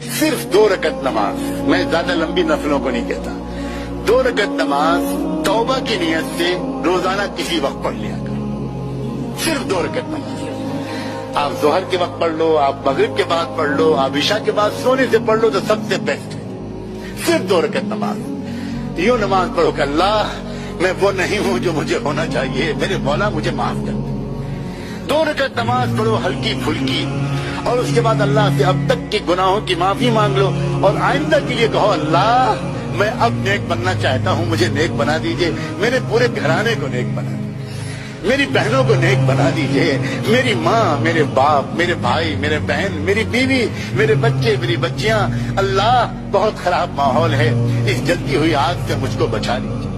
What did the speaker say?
صرف 2 رکعت نماز، میں زیادہ لمبی نفلوں کو نہیں کہتا، 2 رکعت نماز توبہ کی نیت سے روزانہ کسی وقت پڑھ لیا کرو، صرف 2 رکعت نماز۔ آپ ظہر کے وقت پڑھ لو، آپ مغرب کے بعد پڑھ لو، آپ عشاء کے بعد سونے سے پڑھ لو تو سب سے بیسٹ ہے، صرف 2 رکعت نماز۔ یوں نماز پڑھو کہ اللہ میں وہ نہیں ہوں جو مجھے ہونا چاہیے، میرے مولا مجھے معاف کر دے۔ 2 رکعت نماز پڑھو ہلکی پھلکی، اور اس کے بعد اللہ سے اب تک کے گناہوں کی معافی مانگ لو، اور آئندہ کے لیے کہو اللہ میں اب نیک بننا چاہتا ہوں، مجھے نیک بنا دیجئے، میرے پورے گھرانے کو نیک بنا دیجئے، میری بہنوں کو نیک بنا دیجئے، میری ماں، میرے باپ، میرے بھائی، میرے بہن، میری بیوی، میرے بچے، میری بچیاں، اللہ بہت خراب ماحول ہے، اس جلتی ہوئی آگ سے مجھ کو بچا لیجئے۔